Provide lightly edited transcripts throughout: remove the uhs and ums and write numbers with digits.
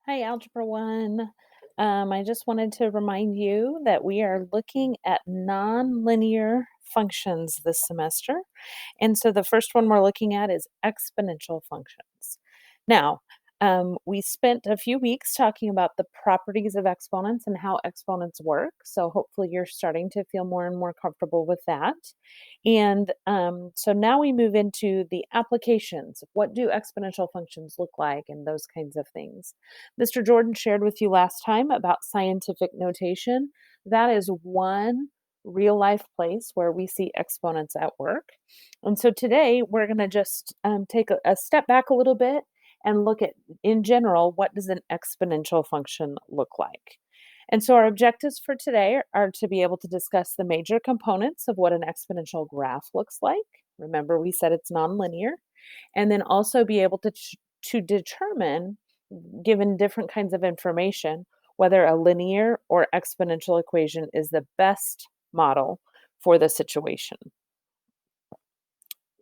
Hi, Algebra 1. I just wanted to remind you that we are looking at nonlinear functions this semester. And so the first one we're looking at is exponential functions. Now, we spent a few weeks talking about the properties of exponents and how exponents work. So hopefully you're starting to feel more and more comfortable with that. And so now we move into the applications. What do exponential functions look like and those kinds of things? Mr. Jordan shared with you last time about scientific notation. That is one real life place where we see exponents at work. And so today we're going to just take a step back a little bit and look at, in general, what does an exponential function look like? And so our objectives for today are to be able to discuss the major components of what an exponential graph looks like. Remember, we said it's nonlinear. And then also be able to determine, given different kinds of information, whether a linear or exponential equation is the best model for the situation.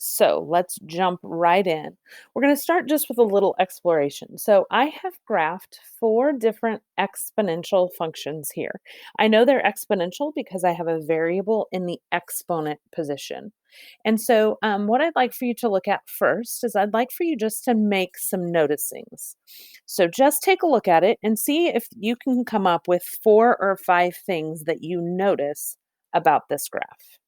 So let's jump right in. We're going to start just with a little exploration. So I have graphed 4 different exponential functions here. I know they're exponential because I have a variable in the exponent position. And so what I'd like for you to look at first is I'd like for you just to make some noticings. So just take a look at it and see if you can come up with 4 or 5 things that you notice about this graph.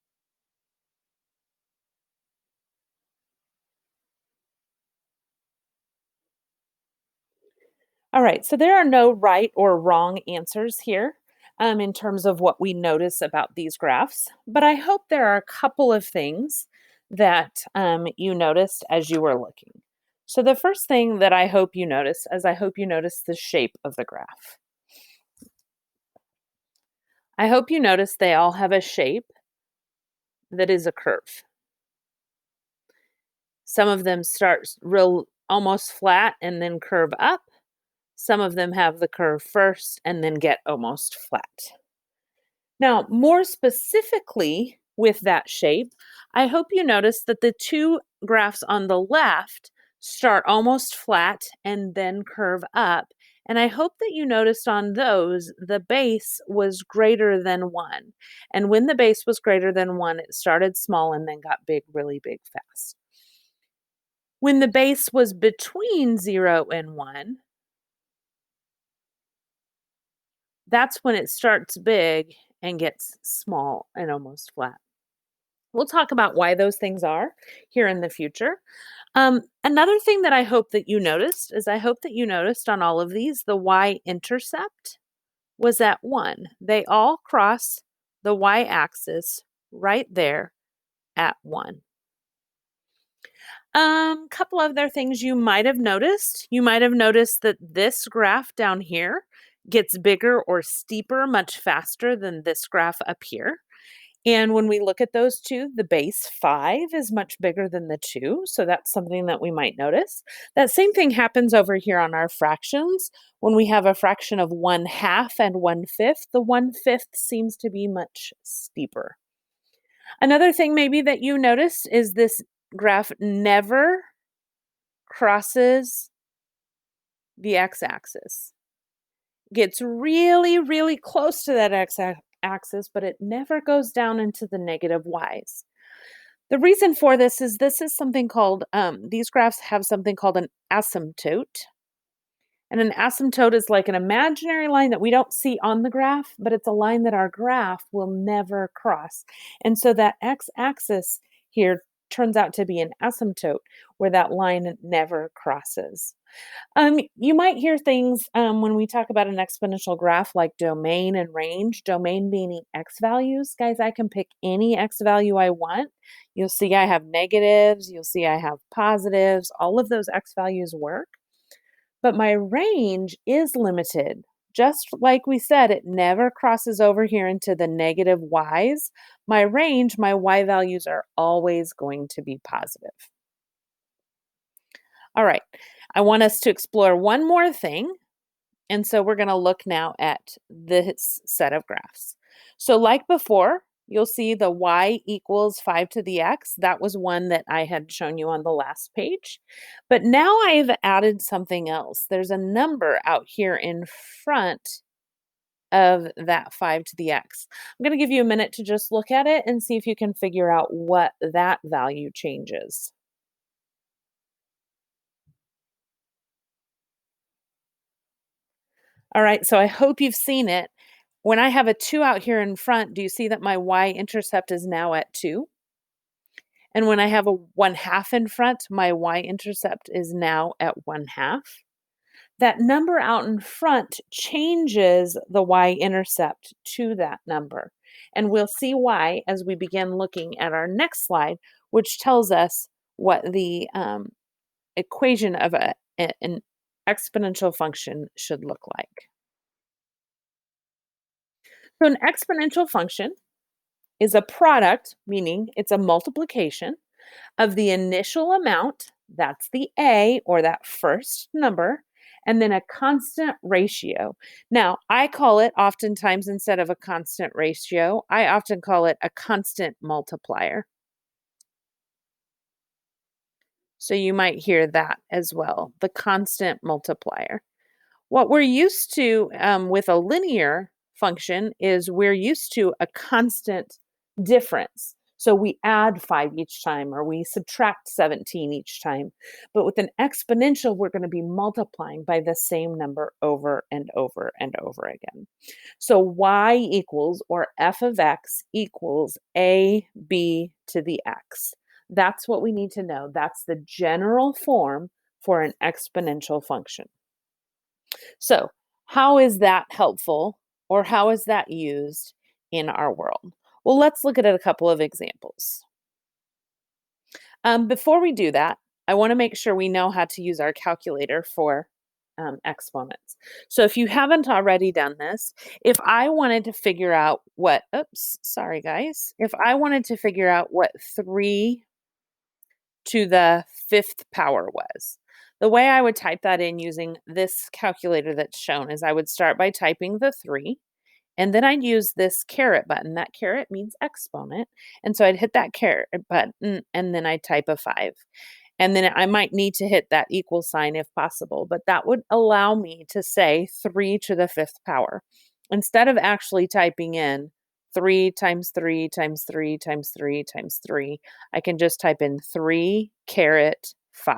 All right, so there are no right or wrong answers here in terms of what we notice about these graphs, but I hope there are a couple of things that you noticed as you were looking. So the first thing that I hope you notice is I hope you notice the shape of the graph. I hope you notice they all have a shape that is a curve. Some of them start real almost flat and then curve up. Some of them have the curve first and then get almost flat. Now, more specifically with that shape, I hope you notice that the 2 graphs on the left start almost flat and then curve up. And I hope that you noticed on those, the base was greater than 1. And when the base was greater than 1, it started small and then got big, really big fast. When the base was between 0 and 1, that's when it starts big and gets small and almost flat. We'll talk about why those things are here in the future. Another thing that I hope that you noticed is I hope that you noticed on all of these, the y-intercept was at 1. They all cross the y-axis right there at 1. Couple other things you might have noticed. You might have noticed that this graph down here gets bigger or steeper much faster than this graph up here. And when we look at those 2, the base 5 is much bigger than the 2, so that's something that we might notice. That same thing happens over here on our fractions. When we have a fraction of 1/2 and 1/5, the 1/5 seems to be much steeper. Another thing maybe that you noticed is this graph never crosses the x-axis. Gets really, really close to that x-axis, but it never goes down into the negative y's. The reason for this is something called, these graphs have something called an asymptote. And an asymptote is like an imaginary line that we don't see on the graph, but it's a line that our graph will never cross. And so that x-axis here turns out to be an asymptote where that line never crosses. You might hear things when we talk about an exponential graph like domain and range, domain meaning x values. Guys, I can pick any x value I want. You'll see I have negatives, you'll see I have positives, all of those x values work. But my range is limited. Just like we said, it never crosses over here into the negative y's. My range, my y values are always going to be positive. All right, I want us to explore one more thing. And so we're going to look now at this set of graphs. So like before, you'll see the y equals 5 to the x. That was one that I had shown you on the last page. But now I've added something else. There's a number out here in front of that 5 to the x. I'm going to give you a minute to just look at it and see if you can figure out what that value changes. All right, so I hope you've seen it. When I have a 2 out here in front, do you see that my y-intercept is now at 2? And when I have a 1/2 in front, my y-intercept is now at 1/2. That number out in front changes the y-intercept to that number. And we'll see why as we begin looking at our next slide, which tells us what the equation of an exponential function should look like. So an exponential function is a product, meaning it's a multiplication of the initial amount, that's the a or that first number, and then a constant ratio. Now, I call it oftentimes instead of a constant ratio, I often call it a constant multiplier. So you might hear that as well, the constant multiplier. What we're used to with a linear function is we're used to a constant difference. So we add 5 each time or we subtract 17 each time. But with an exponential, we're going to be multiplying by the same number over and over and over again. So y equals, or f of x equals ab to the x. That's what we need to know. That's the general form for an exponential function. So, how is that helpful or how is that used in our world? Well, let's look at a couple of examples. Before we do that, I want to make sure we know how to use our calculator for exponents. So, if you haven't already done this, if I wanted to figure out what, oops, sorry guys, if I wanted to figure out what 3 to the 5th power was. The way I would type that in using this calculator that's shown is I would start by typing the 3, and then I'd use this caret button. That caret means exponent. And so I'd hit that caret button, and then I'd type a 5. And then I might need to hit that equal sign if possible, but that would allow me to say 3 to the 5th power. Instead of actually typing in 3 times 3 times 3 times 3 times 3, I can just type in 3 caret 5.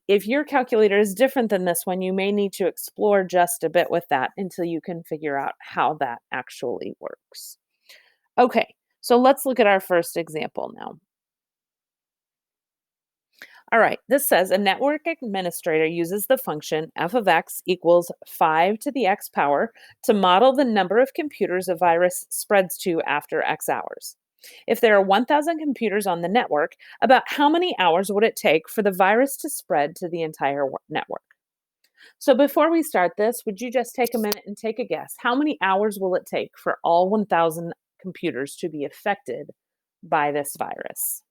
If your calculator is different than this one, you may need to explore just a bit with that until you can figure out how that actually works. Okay, so let's look at our first example now. All right, this says a network administrator uses the function f of x equals 5 to the x power to model the number of computers a virus spreads to after x hours. If there are 1,000 computers on the network, about how many hours would it take for the virus to spread to the entire network? So before we start this, would you just take a minute and take a guess? How many hours will it take for all 1,000 computers to be affected by this virus?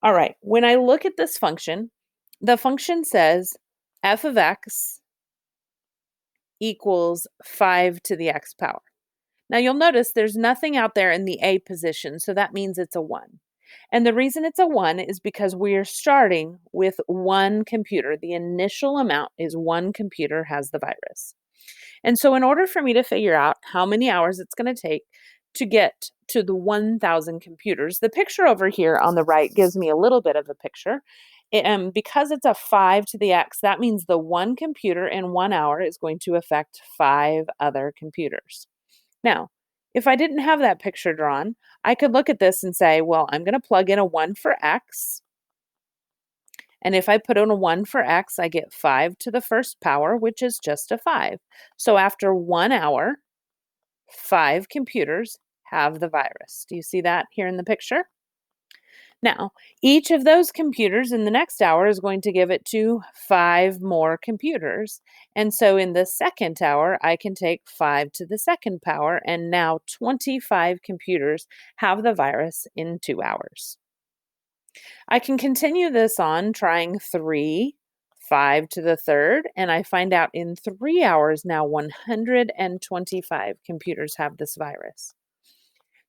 All right, when I look at this function, the function says f of x equals 5 to the x power. Now you'll notice there's nothing out there in the a position, so that means it's a 1. And the reason it's a 1 is because we're starting with one computer. The initial amount is one computer has the virus. And so in order for me to figure out how many hours it's going to take to get to the 1,000 computers, the picture over here on the right gives me a little bit of a picture. Because it's a 5 to the x, that means the one computer in 1 hour is going to affect 5 other computers. Now, if I didn't have that picture drawn, I could look at this and say, well, I'm going to plug in a 1 for x. And if I put in a 1 for x, I get 5 to the first power, which is just a 5. So after 1 hour, 5 computers have the virus. Do you see that here in the picture? Now, each of those computers in the next hour is going to give it to 5 more computers. And so in the second hour, I can take 5 to the second power, and now 25 computers have the virus in 2 hours. I can continue this on trying 3, 5 to the third, and I find out in 3 hours now 125 computers have this virus.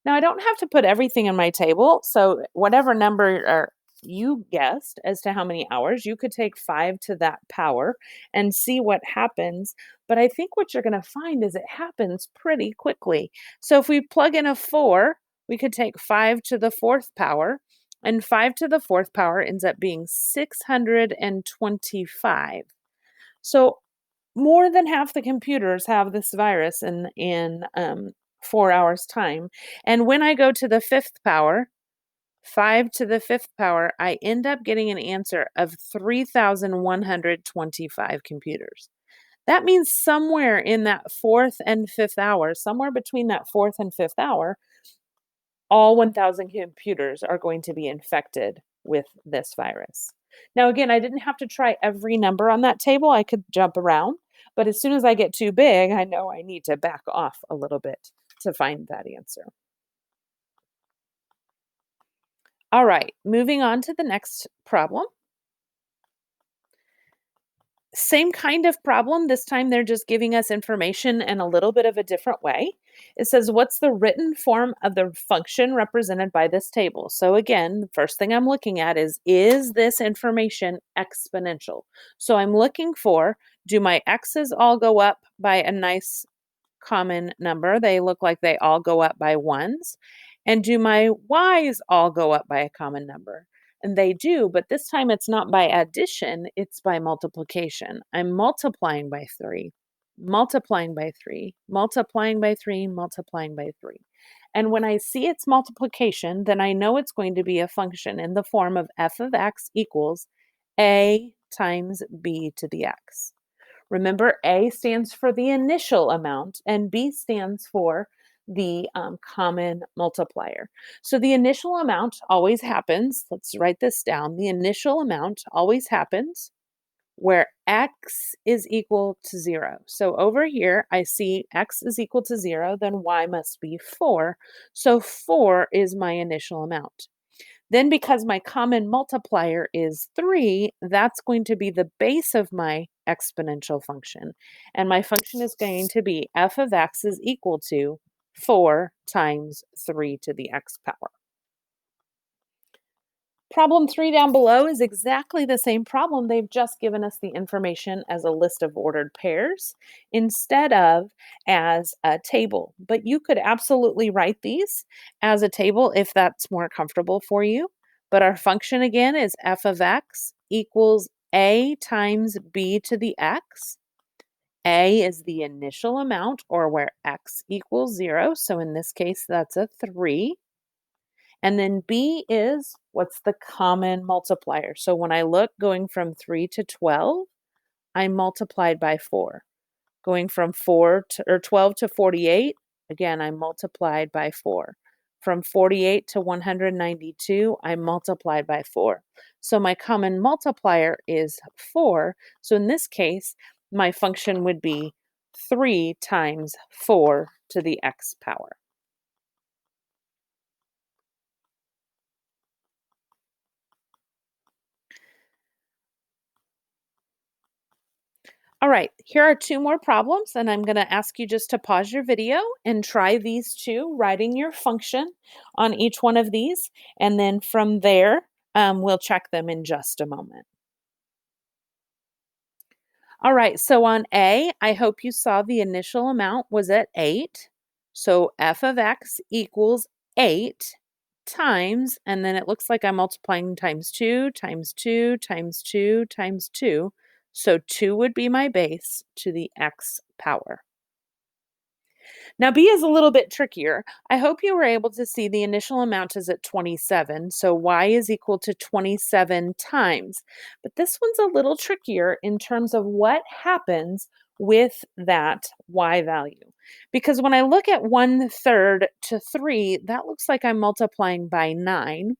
Now, I don't have to put everything in my table, so whatever number you guessed as to how many hours, you could take 5 to that power and see what happens. But I think what you're going to find is it happens pretty quickly. So if we plug in a 4, we could take 5 to the fourth power, and 5 to the fourth power ends up being 625. So more than half the computers have this virus in 4 hours time. And when I go to the fifth power, 5 to the fifth power, I end up getting an answer of 3,125 computers. That means somewhere in that fourth and fifth hour, somewhere between that fourth and fifth hour, all 1,000 computers are going to be infected with this virus. Now, again, I didn't have to try every number on that table. I could jump around, but as soon as I get too big, I know I need to back off a little bit to find that answer. All right, moving on to the next problem. Same kind of problem. This time they're just giving us information in a little bit of a different way. It says, what's the written form of the function represented by this table? So again, the first thing I'm looking at is this information exponential? So I'm looking for, do my x's all go up by a nice common number? They look like they all go up by ones. And do my y's all go up by a common number? And they do, but this time it's not by addition, it's by multiplication. I'm multiplying by 3, multiplying by 3, multiplying by 3, multiplying by 3. And when I see its multiplication, then I know it's going to be a function in the form of f of x equals a times b to the x. Remember, A stands for the initial amount and B stands for the common multiplier. So the initial amount always happens, let's write this down, the initial amount always happens where x is equal to 0. So over here, I see x is equal to 0, then y must be 4. So 4 is my initial amount. Then because my common multiplier is 3, that's going to be the base of my exponential function. And my function is going to be f of x is equal to 4 times 3 to the x power. Problem 3 down below is exactly the same problem. They've just given us the information as a list of ordered pairs instead of as a table. But you could absolutely write these as a table if that's more comfortable for you. But our function again is f of x equals a times b to the x. A is the initial amount, or where x equals 0. So in this case, that's a 3. And then B is what's the common multiplier. So when I look going from 3 to 12, I multiplied by 4. Going from 12 to 48, again, I multiplied by 4. From 48 to 192, I multiplied by 4. So my common multiplier is 4. So in this case, my function would be 3 times 4 to the x power. All right, here are 2 more problems, and I'm going to ask you just to pause your video and try these 2, writing your function on each one of these, and then from there, we'll check them in just a moment. All right, so on A, I hope you saw the initial amount was at 8. So f of x equals 8 times, and then it looks like I'm multiplying times 2, times 2, times 2, times 2. So 2 would be my base to the x power. Now, B is a little bit trickier. I hope you were able to see the initial amount is at 27, so y is equal to 27 times. But this one's a little trickier in terms of what happens with that y value. Because when I look at 1/3 to 3, that looks like I'm multiplying by 9.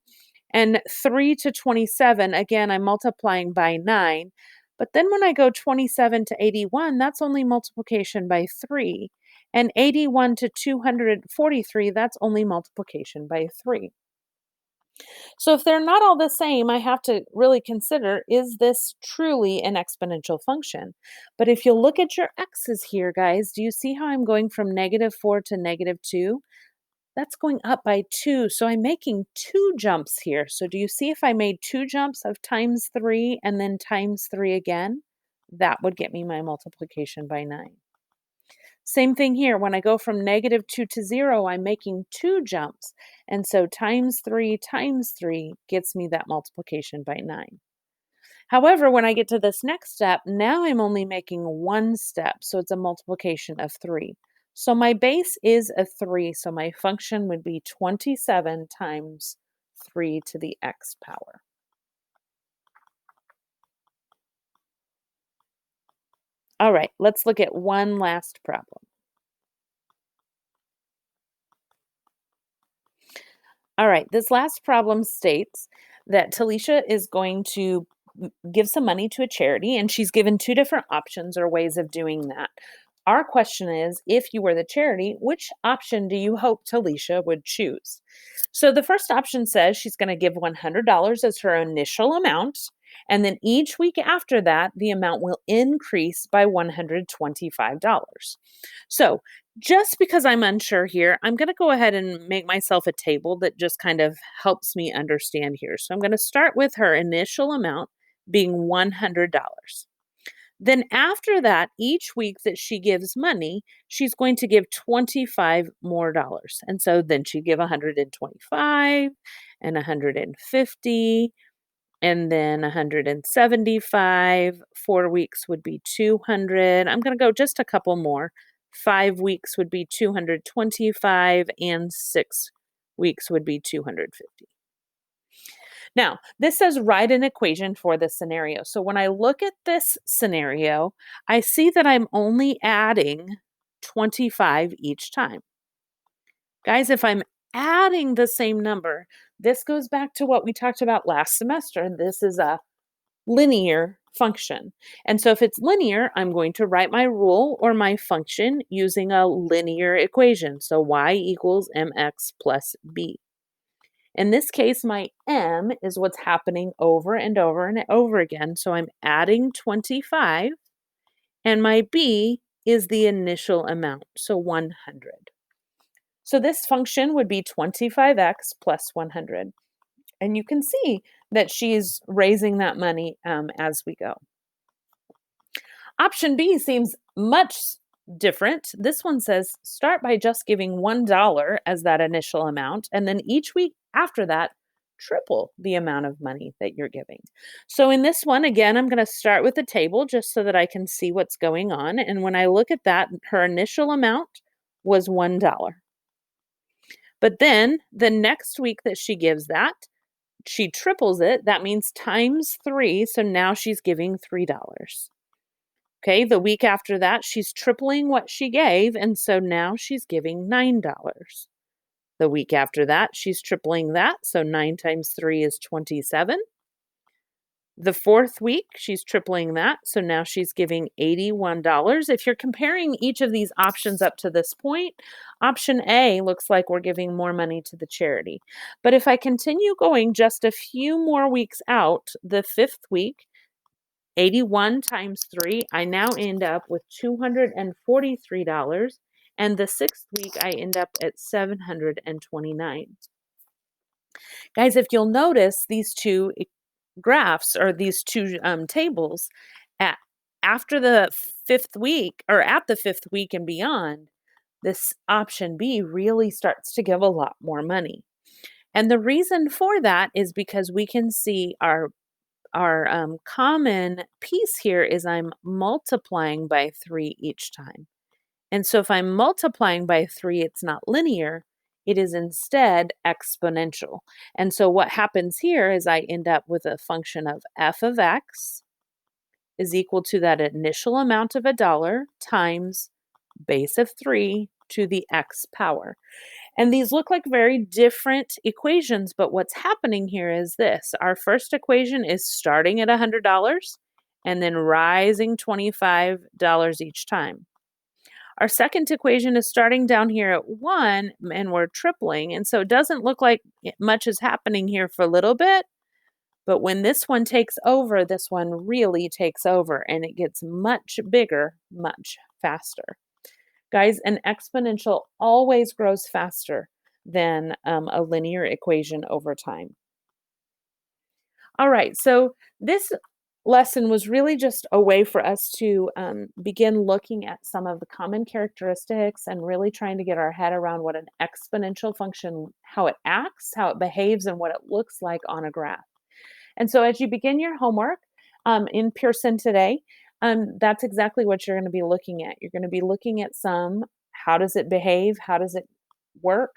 And 3 to 27, again, I'm multiplying by 9. But then when I go 27 to 81, that's only multiplication by 3. And 81 to 243, that's only multiplication by 3. So if they're not all the same, I have to really consider, is this truly an exponential function? But if you look at your x's here, guys, do you see how I'm going from -4 to -2? That's going up by 2. So I'm making 2 jumps here. So do you see if I made 2 jumps of times 3 and then times 3 again? That would get me my multiplication by 9. Same thing here. When I go from -2 to 0, I'm making 2 jumps. And so times 3 gets me that multiplication by 9. However, when I get to this next step, now I'm only making 1 step. So it's a multiplication of 3. So my base is a 3. So my function would be 27 times 3 to the x power. All right, let's look at one last problem. All right, this last problem states that Talisha is going to give some money to a charity, and she's given two different options or ways of doing that. Our question is, if you were the charity, which option do you hope Talisha would choose? So the first option says she's going to give $100 as her initial amount, and then each week after that, the amount will increase by $125. So just because I'm unsure here, I'm going to go ahead and make myself a table that just kind of helps me understand here. So I'm going to start with her initial amount being $100. Then after that, each week that she gives money, she's going to give 25 more dollars. And so then she'd give 125 and 150 and then 175. 4 weeks would be 200. I'm going to go just a couple more. 5 weeks would be 225 and 6 weeks would be 250. Now, this says write an equation for this scenario. So when I look at this scenario, I see that I'm only adding 25 each time. Guys, if I'm adding the same number, this goes back to what we talked about last semester. This is a linear function. And so if it's linear, I'm going to write my rule or my function using a linear equation. So y equals mx plus b. In this case, my m is what's happening over and over and over again. So I'm adding 25, and my b is the initial amount, so 100. So this function would be 25x plus 100. And you can see that she's raising that money as we go. Option B seems much different. This one says start by just giving $1 as that initial amount, and then each week after that, triple the amount of money that you're giving. So in this one, again, I'm going to start with a table just so that I can see what's going on. And when I look at that, her initial amount was $1. But then the next week that she gives that, she triples it. That means times 3. So now she's giving $3. Okay, the week after that, she's tripling what she gave, and so now she's giving $9. The week after that, she's tripling that, so 9 times 3 is 27. The fourth week, she's tripling that, so now she's giving $81. If you're comparing each of these options up to this point, option A looks like we're giving more money to the charity. But if I continue going just a few more weeks out, the fifth week, 81 times 3, I now end up with $243. And the sixth week, I end up at 729. Guys, if you'll notice these two graphs or these two tables, at, after the fifth week or at the fifth week and beyond, this option B really starts to give a lot more money. And the reason for that is because we can see our common piece here is I'm multiplying by 3 each time. And so if I'm multiplying by 3, it's not linear. It is instead exponential. And so what happens here is I end up with a function of f of x is equal to that initial amount of $1 times base of 3 to the x power. And these look like very different equations, but what's happening here is this. Our first equation is starting at $100 and then rising $25 each time. Our second equation is starting down here at 1, and we're tripling, and so it doesn't look like much is happening here for a little bit, but when this one takes over, this one really takes over, and it gets much bigger, much faster. Guys, an exponential always grows faster than a linear equation over time. All right, so this lesson was really just a way for us to begin looking at some of the common characteristics and really trying to get our head around what an exponential function, how it acts, how it behaves, and what it looks like on a graph. And so as you begin your homework in Pearson today, that's exactly what you're going to be looking at. You're going to be looking at some, how does it behave? How does it work?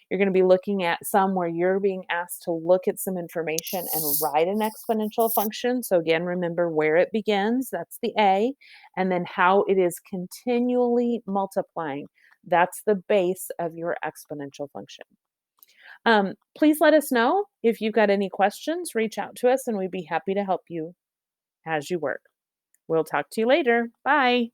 You're going to be looking at some where you're being asked to look at some information and write an exponential function. So again, remember where it begins, that's the A, and then how it is continually multiplying. That's the base of your exponential function. Please let us know if you've got any questions. Reach out to us and we'd be happy to help you as you work. We'll talk to you later. Bye.